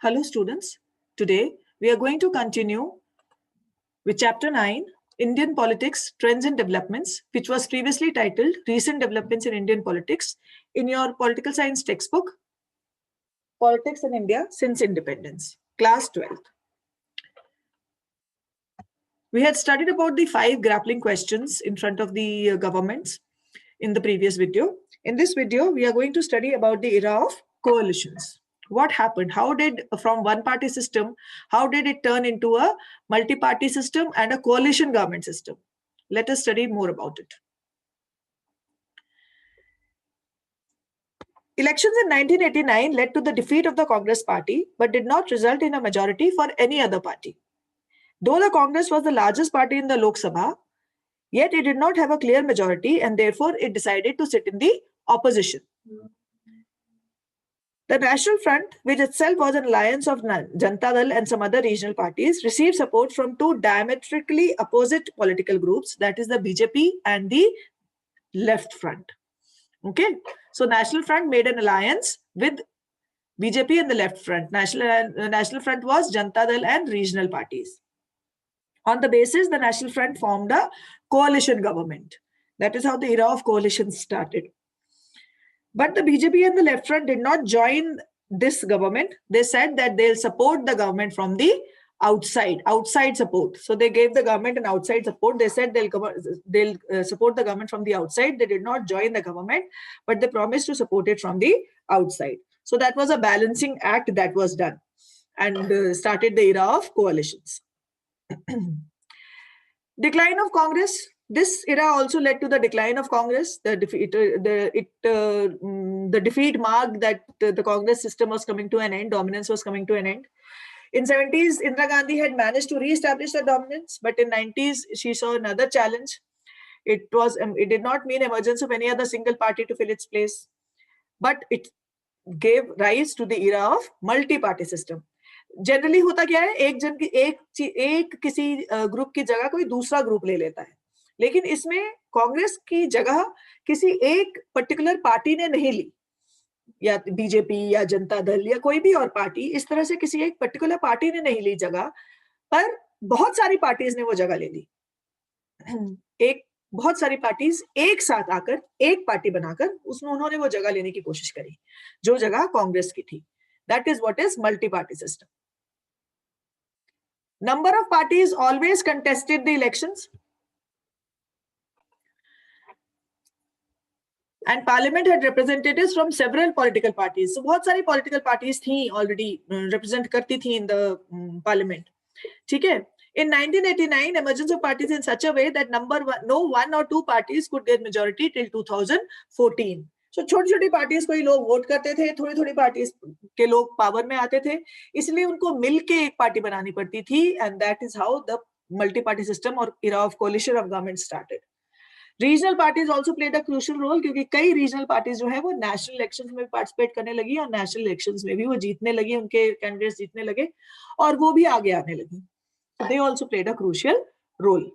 Hello students, today we are going to continue with chapter 9, Indian Politics, Trends and Developments, which was previously titled Recent Developments in Indian Politics in your political science textbook, Politics in India Since Independence, class 12th. We had studied about the 5 grappling questions in front of the governments in the previous video. In this video, we are going to study about the era of coalitions. What happened? How did, from one party system, how did it turn into a multi-party system and a coalition government system? Let us study more about it. Elections in 1989 led to the defeat of the Congress party, but did not result in a majority for any other party. Though the Congress was the largest party in the Lok Sabha, yet it did not have a clear majority and therefore it decided to sit in the opposition. The National Front, which itself was an alliance of Janata Dal and some other regional parties, received support from 2 diametrically opposite political groups, that is the BJP and the Left Front. Okay, so National Front made an alliance with BJP and the Left Front. National Front was Janata Dal and regional parties. On the basis, the National Front formed a coalition government. That is how the era of coalitions started. But the BJP and the Left Front did not join this government. They said that they'll support the government from the outside support. So they gave the government an outside support. They said they'll support the government from the outside. They did not join the government, but they promised to support it from the outside. So that was a balancing act that was done and started the era of coalitions. Decline of Congress. This era also led to the decline of Congress. The defeat marked that the Congress system was coming to an end, dominance was coming to an end. In 70s, Indira Gandhi had managed to re-establish the dominance, but in 90s, she saw another challenge. It did not mean emergence of any other single party to fill its place, but it gave rise to the era of multi-party system. Generally होता क्या है, एक किसी group की जगह कोई दूसरा group ले लेता है, लेकिन इसमें कांग्रेस की जगह किसी एक पर्टिकुलर पार्टी ने नहीं ली, या बीजेपी या जनता दल या कोई भी और पार्टी, इस तरह से किसी एक पर्टिकुलर पार्टी ने नहीं ली जगह, पर बहुत सारी पार्टीज ने वो जगह ले ली. बहुत सारी पार्टीज एक साथ आकर एक पार्टी बनाकर उसमें उन्होंने वो जगह लेने की कोशिश करी जो जगह कांग्रेस की थी. That is what is multi-party system. Number of parties always contested the elections. And parliament had representatives from several political parties. So बहुत सारी political parties थी already represent करती थी in the parliament. ठीक है? In 1989, emergence of parties in such a way that no 1 or 2 parties could get majority till 2014. So छोटी-छोटी parties को ही लोग वोट करते थे, थोड़ी-थोड़ी पार्टीज के लोग पावर में आते थे, इसलिए उनको मिलके एक पार्टी बनानी पड़ती थी, and that is how the multi-party system or era of coalition of government started. Regional parties also played a crucial role क्योंकि कई regional parties जो है वो national elections में participate करने लगी और national elections में भी वो जीतने लगी, उनके candidates जीतने लगे और वो भी आगे आने लगी. So they also played a crucial role.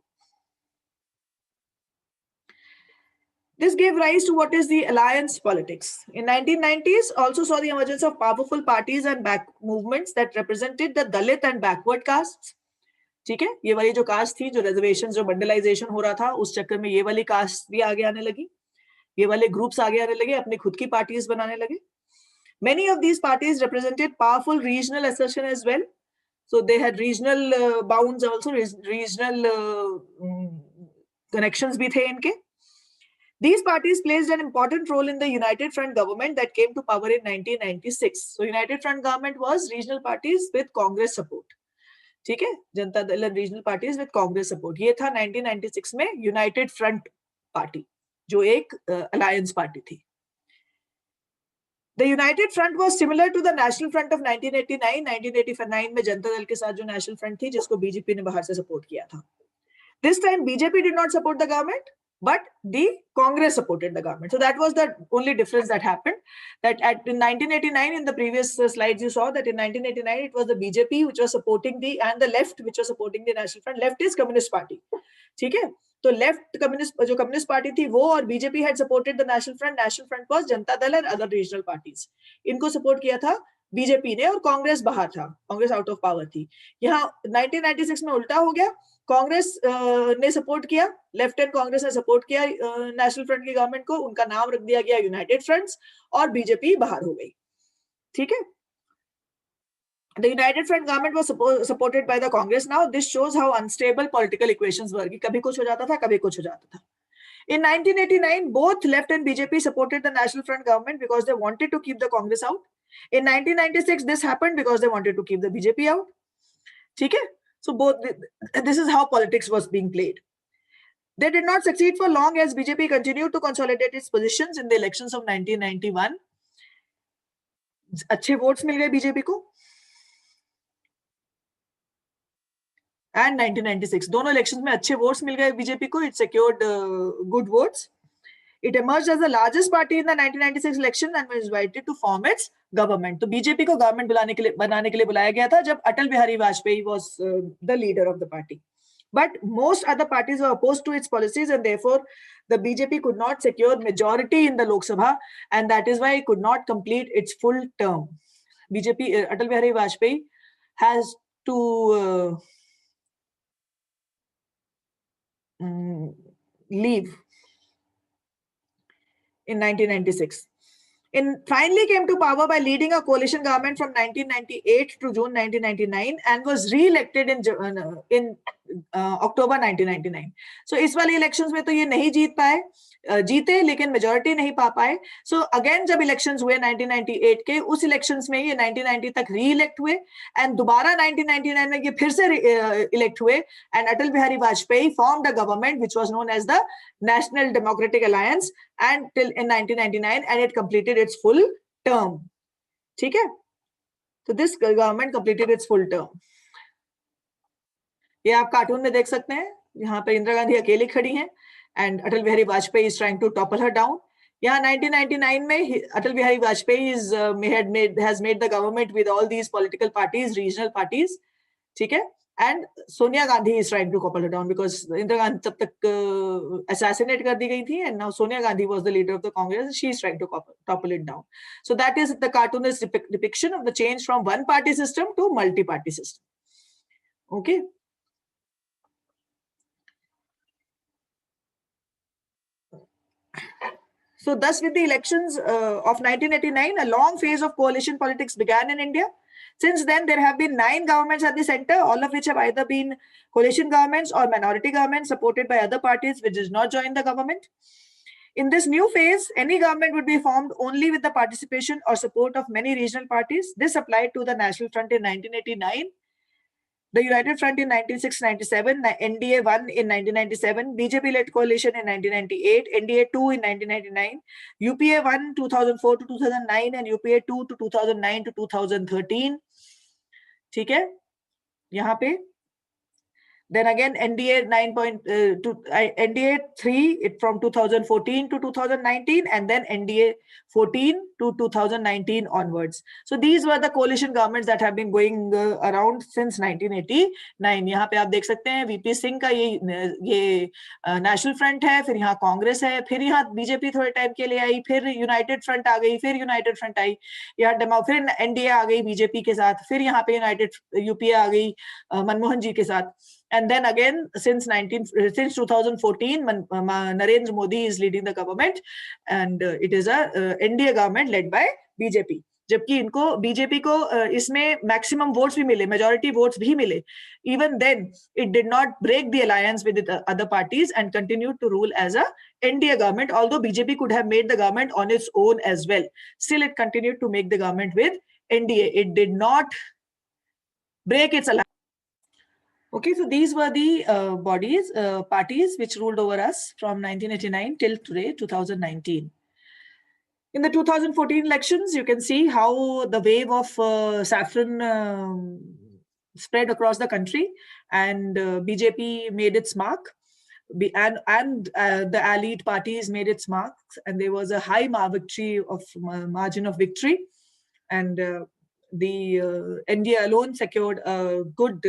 This gave rise to what is the alliance politics. In 1990s, also saw the emergence of powerful parties and back movements that represented the Dalit and backward castes. ठीक है, ये वाली जो cast थी, जो reservation, जो बंडलाइजेशन हो रहा था, उस चक्कर में ये वाली कास्ट भी आगे आने लगी, ये वाले ग्रुप्स आगे आने लगे, अपनी खुद की पार्टीज बनाने लगे. Many of these parties represented powerful regional assertion as well. So they had regional bounds also, regional connections भी थे इनके. These parties played an important role in the United Front government that came to power in 1996. So United Front government was regional parties with Congress support. ठीक है, Janata Dal and regional parties with Congress support. ये था 1996 में United Front party, जो एक alliance party थी. The United Front was similar to the National Front of 1989. 1989 में जनता दल के साथ जो National Front थी, जिसको BJP ने बाहर से support किया था. This time BJP did not support the government, but the Congress supported the government. So that was the only difference that happened. That in 1989, in the previous slides you saw that in 1989 it was the BJP which was supporting and the left which was supporting the National Front. Left is Communist Party. ठीक है, तो left communist जो communist party थी वो और BJP had supported the national front was Janata Dal and other regional parties, इनको support किया था बीजेपी ने और कांग्रेस बाहर था, कांग्रेस आउट ऑफ पावर थी। यहाँ 1996 में उल्टा हो गया, कांग्रेस ने सपोर्ट किया, लेफ्ट एंड कांग्रेस ने सपोर्ट किया नेशनल फ्रंट की गवर्नमेंट को, उनका नाम रख दिया गया यूनाइटेड फ्रंट्स और बीजेपी बाहर हो गई। ठीक है, the United Front government was supported by the Congress. Now this shows how unstable political equations were, कि कभी कुछ हो जाता था, कभी कुछ हो जाता था। In 1989, both left and BJP supported the National Front government because they wanted to keep the Congress out. In 1996, this happened because they wanted to keep the BJP out. ठीक है, so both this is how politics was being played. They did not succeed for long as BJP continued to consolidate its positions in the elections of 1991. अच्छे votes मिल गए BJP को and 1996 दोनों elections में अच्छे votes मिल गए BJP को, it secured good votes. It emerged as the largest party in the 1996 election and was invited to form its government. तो BJP को गवर्नमेंट बनाने के लिए बुलाया गया था जब अटल Bihari Vajpayee was the leader of the party. But most other parties were opposed to its policies and therefore the BJP could not secure majority in the Lok Sabha and that is why it could not complete its full term. BJP, Atal Bihari Vajpayee has to leave in 1996. Finally came to power by leading a coalition government from 1998 to June 1999 and was re-elected in October 1999. So इस वाले elections में तो ये नहीं जीत पाए, जीते लेकिन majority नहीं पा पाए. सो अगेन जब इलेक्शंस हुए 1998 के, उस इलेक्शंस में ये 1990 तक री इलेक्ट हुए एंड दोबारा 1999 में ये फिर से इलेक्ट हुए and Atal Bihari Vajpayee formed a government which was known as the National Democratic Alliance and till in 1999 and it completed its full term. ठीक है, तो this government completed its full term. ये आप कार्टून में देख सकते हैं, यहाँ पर इंदिरा गांधी अकेली खड़ी हैं and Atal Bihari Vajpayee is trying to topple her down. Yeah, 1999 में Atal Bihari Vajpayee has made the government with all these political parties, regional parties, ठीक है, and Sonia Gandhi is trying to topple her down because Indira Gandhi तब तक assassinate कर दी गई थी and now Sonia Gandhi was the leader of the Congress. She is trying to topple it down. So that is the cartoonist depiction of the change from one party system to multi-party system. Okay. So thus with the elections of 1989, a long phase of coalition politics began in India. Since then, there have been 9 governments at the center, all of which have either been coalition governments or minority governments supported by other parties which did not join the government. In this new phase, any government would be formed only with the participation or support of many regional parties. This applied to the National Front in 1989. The United Front in 1996-97, NDA 1 in 1997, BJP-led coalition in 1998, NDA 2 in 1999, UPA 1 2004 to 2009 and UPA 2 to 2009 to 2013. ठीक है, यहाँ पे then again NDA 3 from 2014 to 2019 and then NDA 14 to 2019 onwards. So these were the coalition governments that have been going around since 1989. यहाँ पे आप देख सकते हैं VP सिंह का ये नेशनल फ्रंट है, फिर यहाँ कांग्रेस है, फिर यहाँ बीजेपी थोड़े टाइम के लिए आई, फिर यूनाइटेड फ्रंट आ गई, फिर यूनाइटेड फ्रंट आई, यहाँ फिर एनडीए आ गई बीजेपी के साथ, फिर यहाँ पे यूनाइटेड यूपीए आ गई मनमोहन जी के साथ. And then again, since 2014, Narendra Modi is leading the government, and it is a NDA government led by BJP. जबकि इनको बीजेपी को इसमें मैक्सिमम वोट्स भी मिले, मेजॉरिटी वोट्स भी मिले. Even then, it did not break the alliance with the other parties and continued to rule as a NDA government. Although BJP could have made the government on its own as well, still it continued to make the government with NDA. It did not break its alliance. Okay, so these were the parties which ruled over us from 1989 till today, 2019. In the 2014 elections, you can see how the wave of saffron spread across the country, and BJP made its mark, and the allied parties made its marks, and there was a high margin of victory, and the NDA alone secured a good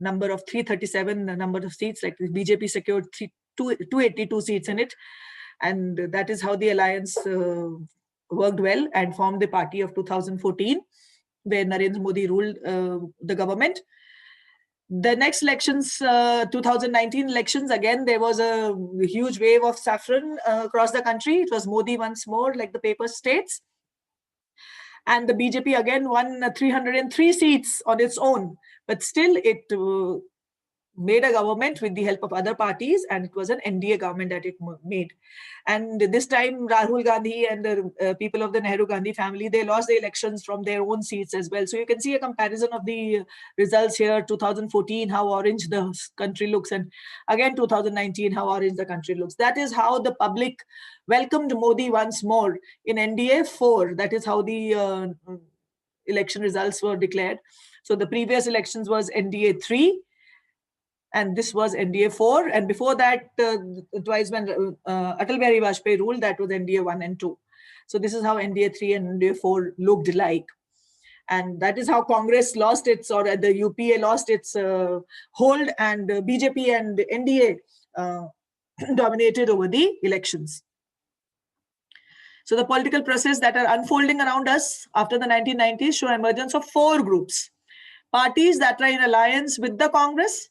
number of 337 number of seats, like the BJP secured 282 seats in it. And that is how the alliance worked well and formed the party of 2014, where Narendra Modi ruled the government. The next elections, 2019 elections, again, there was a huge wave of saffron across the country. It was Modi once more, like the paper states. And the BJP again won 303 seats on its own. But still, it made a government with the help of other parties, and it was an NDA government that it made. And this time, Rahul Gandhi and the people of the Nehru Gandhi family, they lost the elections from their own seats as well. So you can see a comparison of the results here. 2014, how orange the country looks, and again 2019, how orange the country looks. That is how the public welcomed Modi once more in NDA 4. That is how the election results were declared. So the previous elections was NDA 3. And this was NDA 4. And before that, twice when Atal Bihari Vajpayee ruled, that was NDA 1 and 2. So this is how NDA 3 and NDA 4 looked like. And that is how Congress lost its, or the UPA lost its hold, and BJP and NDA dominated over the elections. So the political process that are unfolding around us after the 1990s show emergence of 4 groups. Parties that are in alliance with the Congress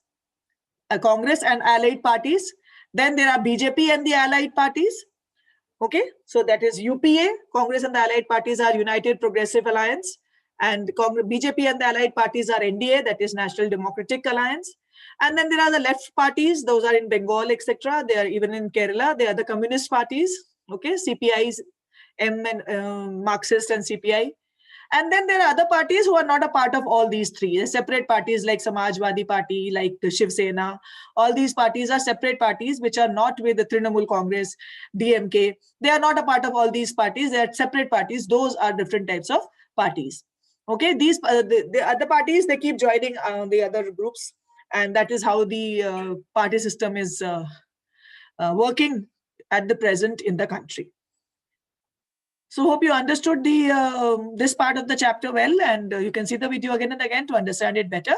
and allied parties. Then there are BJP and the allied parties. Okay, so that is UPA, Congress and the allied parties are United Progressive Alliance, and BJP and the allied parties are NDA, that is National Democratic Alliance. And then there are the left parties, those are in Bengal, etc. They are even in Kerala. They are the communist parties, okay, CPIs, M and Marxist and CPI. And then there are other parties who are not a part of all these 3. Separate parties like Samajwadi Party, like the Shiv Sena. All these parties are separate parties which are not with the Trinamool Congress, DMK. They are not a part of all these parties. They are separate parties. Those are different types of parties. Okay, these the other parties, they keep joining the other groups, and that is how the party system is working at the present in the country. So hope you understood this part of the chapter well, and you can see the video again and again to understand it better.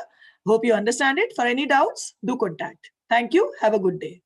Hope you understand it. For any doubts, do contact. Thank you. Have a good day.